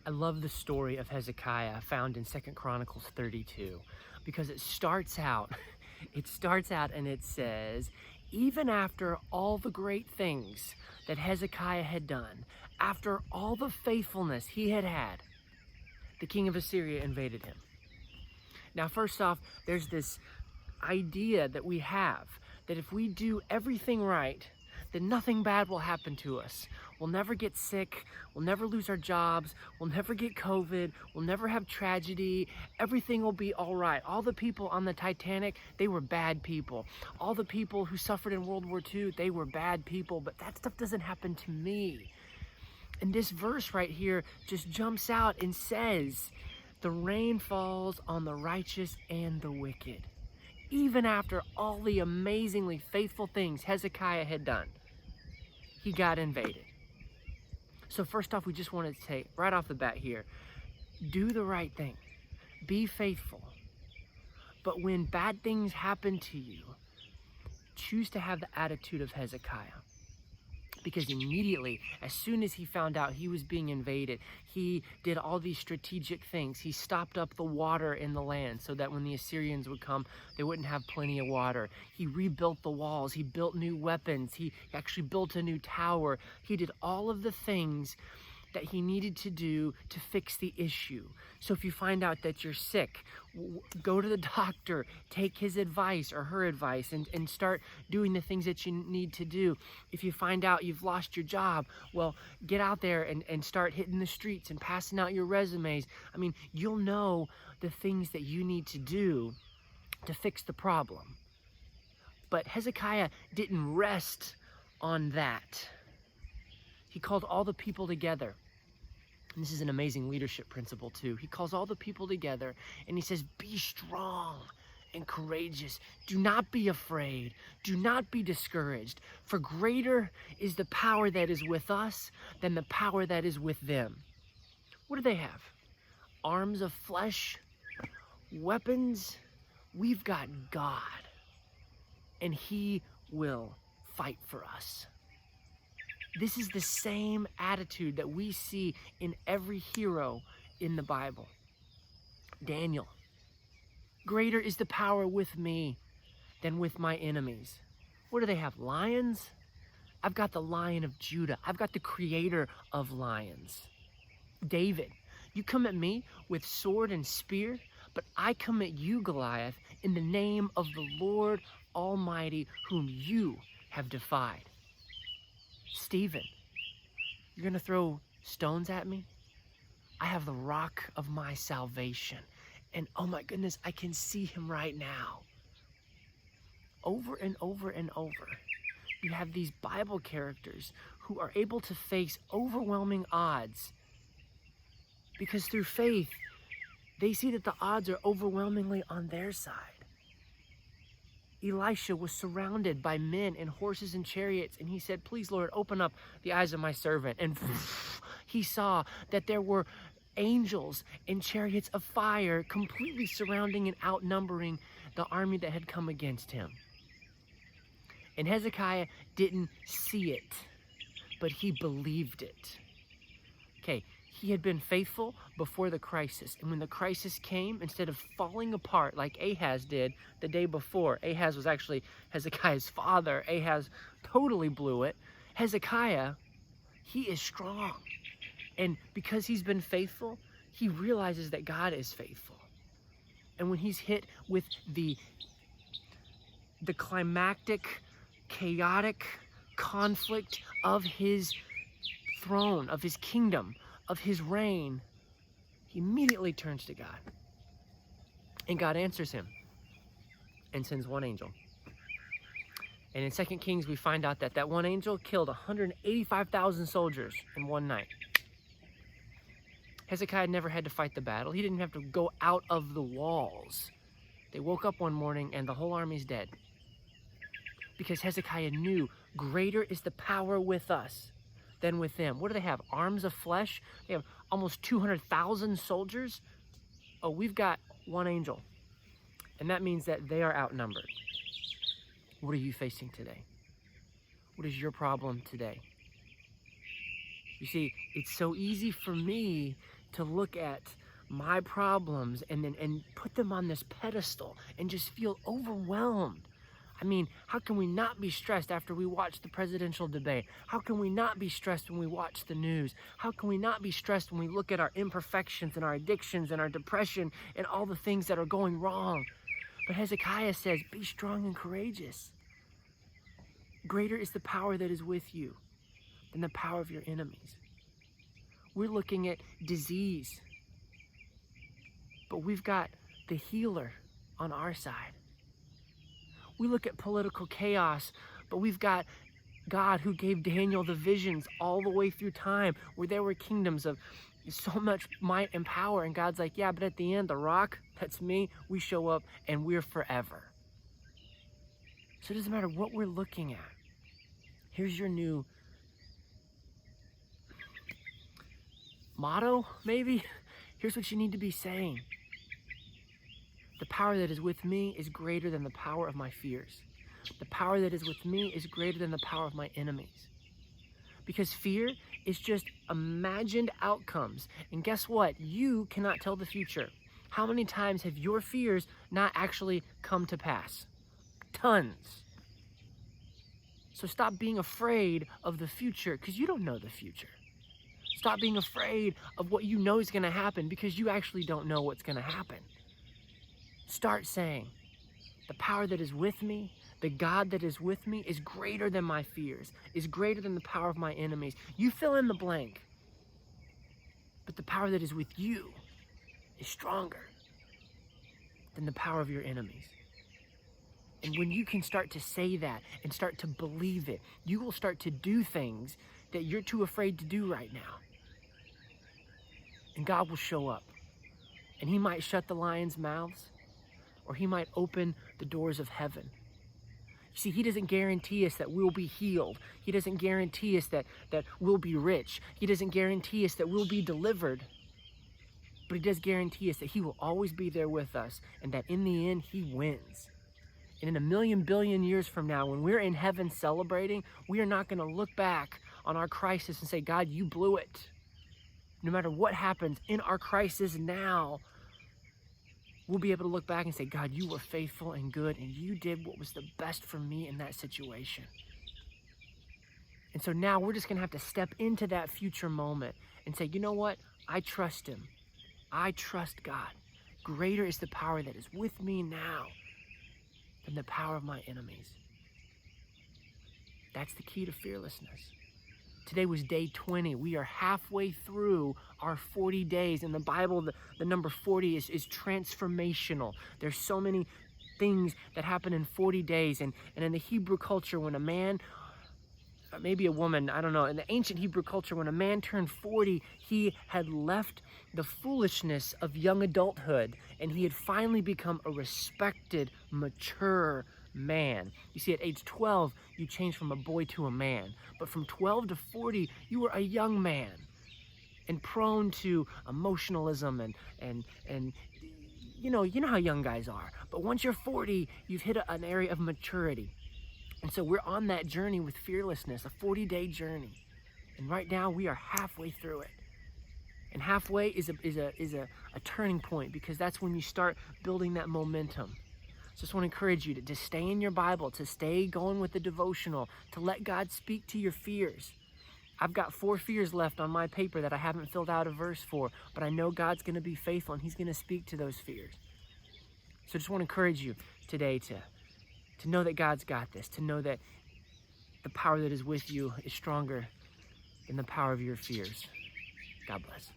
I love the story of Hezekiah found in 2 Chronicles 32 because it starts out and it says, even after all the great things that Hezekiah had done, after all the faithfulness he had had, the king of Assyria invaded him. Now, first off, there's this idea that we have that if we do everything right, then nothing bad will happen to us. We'll never get sick, we'll never lose our jobs, we'll never get COVID, we'll never have tragedy, everything will be all right. All the people on the Titanic, they were bad people. All the people who suffered in World War II, they were bad people, but that stuff doesn't happen to me. And this verse right here just jumps out and says, the rain falls on the righteous and the wicked. Even after all the amazingly faithful things Hezekiah had done, he got invaded. So first off, we just want to say right off the bat here, do the right thing, be faithful. But when bad things happen to you, choose to have the attitude of Hezekiah. Because immediately, as soon as he found out he was being invaded, he did all these strategic things. He stopped up the water in the land so that when the Assyrians would come, they wouldn't have plenty of water. He rebuilt the walls. He built new weapons. He actually built a new tower. He did all of the things that he needed to do to fix the issue. So if you find out that you're sick, go to the doctor, take his advice or her advice, and start doing the things that you need to do. If you find out you've lost your job, well, get out there and start hitting the streets and passing out your resumes. I mean, you'll know the things that you need to do to fix the problem. But Hezekiah didn't rest on that. He called all the people together. And this is an amazing leadership principle too. He calls all the people together and he says, be strong and courageous. Do not be afraid. Do not be discouraged. For greater is the power that is with us than the power that is with them. What do they have? Arms of flesh? Weapons? We've got God. And he will fight for us. This is the same attitude that we see in every hero in the Bible. Daniel, greater is the power with me than with my enemies. What do they have? Lions? I've got the Lion of Judah. I've got the creator of lions. David, you come at me with sword and spear, but I come at you, Goliath, in the name of the Lord Almighty, whom you have defied. Stephen, you're going to throw stones at me? I have the rock of my salvation. And oh my goodness, I can see him right now. Over and over and over, you have these Bible characters who are able to face overwhelming odds because through faith, they see that the odds are overwhelmingly on their side. Elisha was surrounded by men and horses and chariots, and he said, please, Lord, open up the eyes of my servant. And he saw that there were angels and chariots of fire completely surrounding and outnumbering the army that had come against him. And Hezekiah didn't see it, but he believed it. Okay, he had been faithful before the crisis. And when the crisis came, instead of falling apart like Ahaz did the day before, Ahaz was actually Hezekiah's father. Ahaz totally blew it. Hezekiah, he is strong. And because he's been faithful, he realizes that God is faithful. And when he's hit with the climactic, chaotic conflict of his throne, of his kingdom, of his reign, he immediately turns to God. And God answers him and sends one angel. And in 2 Kings, we find out that one angel killed 185,000 soldiers in one night. Hezekiah never had to fight the battle. He didn't have to go out of the walls. They woke up one morning and the whole army's dead. Because Hezekiah knew greater is the power with us than with them. What do they have? Arms of flesh? They have almost 200,000 soldiers. Oh, we've got one angel. And that means that they are outnumbered. What are you facing today? What is your problem today? You see, it's so easy for me to look at my problems and put them on this pedestal and just feel overwhelmed. I mean, how can we not be stressed after we watch the presidential debate? How can we not be stressed when we watch the news? How can we not be stressed when we look at our imperfections and our addictions and our depression and all the things that are going wrong? But Hezekiah says, be strong and courageous. Greater is the power that is with you than the power of your enemies. We're looking at disease, but we've got the healer on our side. We look at political chaos, but we've got God who gave Daniel the visions all the way through time where there were kingdoms of so much might and power. And God's like, yeah, but at the end, the rock, that's me, we show up and we're forever. So it doesn't matter what we're looking at. Here's your new motto, maybe. Here's what you need to be saying. The power that is with me is greater than the power of my fears. The power that is with me is greater than the power of my enemies. Because fear is just imagined outcomes. And guess what? You cannot tell the future. How many times have your fears not actually come to pass? Tons. So stop being afraid of the future because you don't know the future. Stop being afraid of what you know is going to happen because you actually don't know what's going to happen. Start saying, the power that is with me, the God that is with me is greater than my fears, is greater than the power of my enemies. You fill in the blank. But the power that is with you is stronger than the power of your enemies. And when you can start to say that and start to believe it, you will start to do things that you're too afraid to do right now. And God will show up. And he might shut the lions' mouths, or he might open the doors of heaven. You see, he doesn't guarantee us that we'll be healed. He doesn't guarantee us that we'll be rich. He doesn't guarantee us that we'll be delivered. But he does guarantee us that he will always be there with us and that in the end, he wins. And in a million billion years from now, when we're in heaven celebrating, we are not going to look back on our crisis and say, God, you blew it. No matter what happens in our crisis now, we'll be able to look back and say, God, you were faithful and good, and you did what was the best for me in that situation. And so now we're just going to have to step into that future moment and say, you know what? I trust him. I trust God. Greater is the power that is with me now than the power of my enemies. That's the key to fearlessness. Today was day 20. We are halfway through our 40 days. In the Bible, the number 40 is transformational. There's so many things that happen in 40 days. And in the Hebrew culture, when a man, maybe a woman, I don't know, in the ancient Hebrew culture, when a man turned 40, he had left the foolishness of young adulthood, and he had finally become a respected, mature man. You see, at age 12, you change from a boy to a man. But from 12 to 40, you were a young man and prone to emotionalism and you know how young guys are. But once you're 40, you've hit an area of maturity. And so we're on that journey with fearlessness, a 40-day journey. And right now we are halfway through it. And halfway is a turning point, because that's when you start building that momentum. So I just want to encourage you to stay in your Bible, to stay going with the devotional, to let God speak to your fears. I've got 4 fears left on my paper that I haven't filled out a verse for, but I know God's going to be faithful and he's going to speak to those fears. So I just want to encourage you today to know that God's got this, to know that the power that is with you is stronger than the power of your fears. God bless.